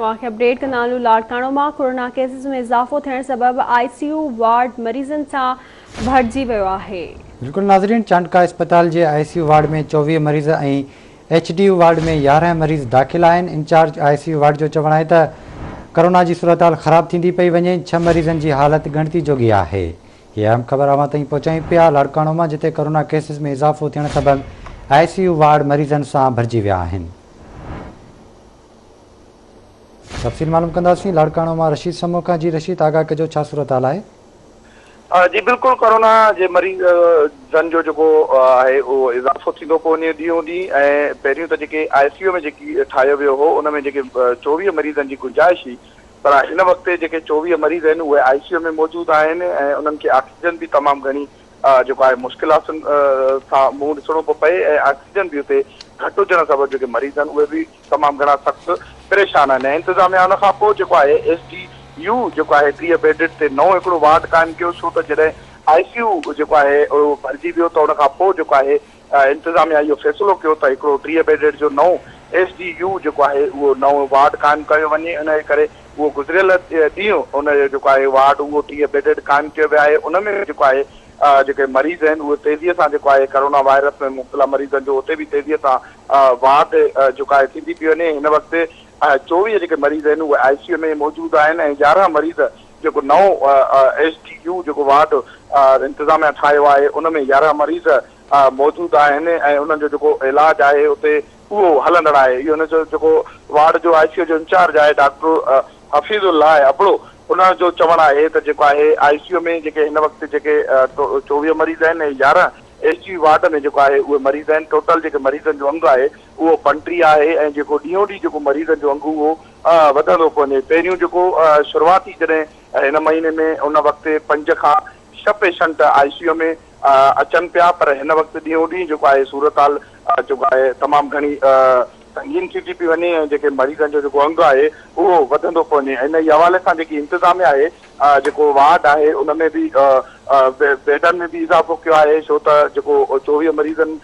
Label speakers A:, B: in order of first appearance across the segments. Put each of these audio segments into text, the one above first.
A: Update कनालू Larkana में corona cases में इजाफो थियण सबब ICU वार्ड मरीजन से भरजी वियो आहे।
B: बिल्कुल नाज़रीन, चांडका अस्पताल के ICU वार्ड में 24 मरीज और HDU वार्ड में 11 मरीज दाखिल हैं। इंचार्ज ICU वार्ड जो चवण है तो कोरोना की सूरत हाल खराब थी पई वने। 6 मरीजन की हालत गणती जोगी है। ये अहम खबर अवां ताईं पहुँचाई पिया लाड़काणो में, जिते कोरोना केसिस में इजाफो थियण सबब ICU वार्ड मरीजन से भरजी विया हैं। तफसील मालूम कंदासीं लाड़काणो में रशीद समोका जी। रशीद, आगाह कजो, छा सूरत हाल है?
C: जी बिल्कुल, कोरोना के मरीजन जो है वो इजाफो थींदो पियो वञे ॾींहों ॾींहुं। ऐं पहिरियों त जेके ICU में जेकी ठाहियो वियो हो उन में जेके 24 मरीजन की गुंजाइश हुई, पर हिन वक़्तु जेके 24 मरीज आहिनि उहे ICU में मौजूद आहिनि ऐं उन्हनि खे ऑक्सीजन भी तमामु घणी जेको आहे मुश्किलातुनि सां मुंहुं ॾिसणो पियो पए ऐं ऑक्सीजन भी उते घटि हुजण सबबु जेके मरीज आहिनि उहे भी तमामु घणा सख़्तु परेशान आहिनि। इंतिज़ामिया उन खां पोइ जेको आहे SDU जेको आहे 30 बेडेड ते नओं हिकिड़ो वार्ड क़ाइमु कयो, छो त जॾहिं ICU जेको आहे उहो भरिजी वियो त उन खां पोइ जेको आहे इंतिज़ामिया इहो फ़ैसिलो कयो त हिकिड़ो 30 बेडेड जो नओं SDU जेको आहे उहो नओं वार्ड क़ाइमु कयो वञे। इन जे करे उहो गुज़िरियल ॾींहुं उन जेको आहे वार्ड उहो 30 बेडेड क़ाइमु कयो वियो आहे। उन में जेको आहे जेके मरीज़ आहिनि उहे तेज़ीअ सां जेको आहे कोरोना वायरस में मुब्तला मरीज़नि जो उते भी तेज़ीअ सां वार्ड जेको आहे थींदी पई वञे। हिन वक़्तु 24 जेके मरीज़ आहिनि उहे ICU में मौजूद आहिनि ऐं 11 मरीज़ जेको नओं SDU जेको वार्ड इंतिज़ामिया ठाहियो आहे उन में 11 मरीज़ मौजूद आहिनि ऐं उन्हनि जो जेको इलाज आहे उते उहो हलंदड़ आहे। इहो हुन जो जेको वार्ड जो ICU जो इंचार्ज आहे डॉक्टर हफ़ीज़ुल्लाह अबड़ो, उन जो चवण आहे त जेको आहे ICU में जेके हिन वक़्तु जेके 24 मरीज़ आहिनि ऐं 11 SDU वार्ड में जेको आहे उहे मरीज़ आहिनि। टोटल जेके मरीज़नि जो अंगु आहे उहो 35 आहे ऐं जेको ॾींहों ॾींहुं जेको मरीज़नि जो अंगु उहो वधंदो पियो वञे। पहिरियों जेको शुरूआती जॾहिं हिन महीने में उन वक़्तु 5 खां 6 पेशेंट ICU में अचनि पिया, पर हिन वक़्तु ॾींहों ॾींहुं जेको आहे सूरत हाल जेको आहे तमामु घणी संगीन थी पई वञे ऐं जेके मरीज़नि जो जेको अंगु आहे उहो वधंदो पियो वञे। इन जे हवाले सां जेकी इंतिज़ामिया आहे जेको वार्ड आहे उन में भी बेडनि में भी इज़ाफ़ो कयो आहे, छो त जेको 24 मरीज़नि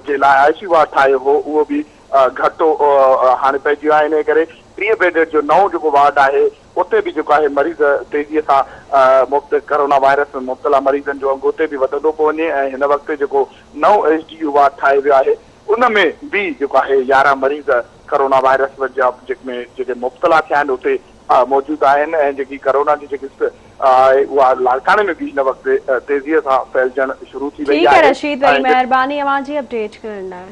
C: जे लाइ ICU वार्ड ठाहियो हो उहो भी घटि हाणे पइजी वियो आहे। इन करे 30 बेडेड जो नओं जेको वार्ड आहे उते भी जेको आहे मरीज़ तेज़ीअ सां कोरोना वायरस में मुब्तला मरीज़नि जो अंगु उते भी वधंदो पियो वञे ऐं हिन वक़्तु जेको नओं SDU वार्ड ठाहियो वियो आहे उन में भी जेको आहे 11 मरीज़ कोरोना वायरस में जेके मुब्तला थिया आहिनि उते मौजूद आहिनि ऐं जेकी कोरोना जी जेकी उहा लाड़काणे में भी हिन वक़्तु तेज़ीअ सां फैलजण शुरू थी वई आहे।
A: रशीद, वरी महिरबानी अवां जी अपडेट करण लाइ।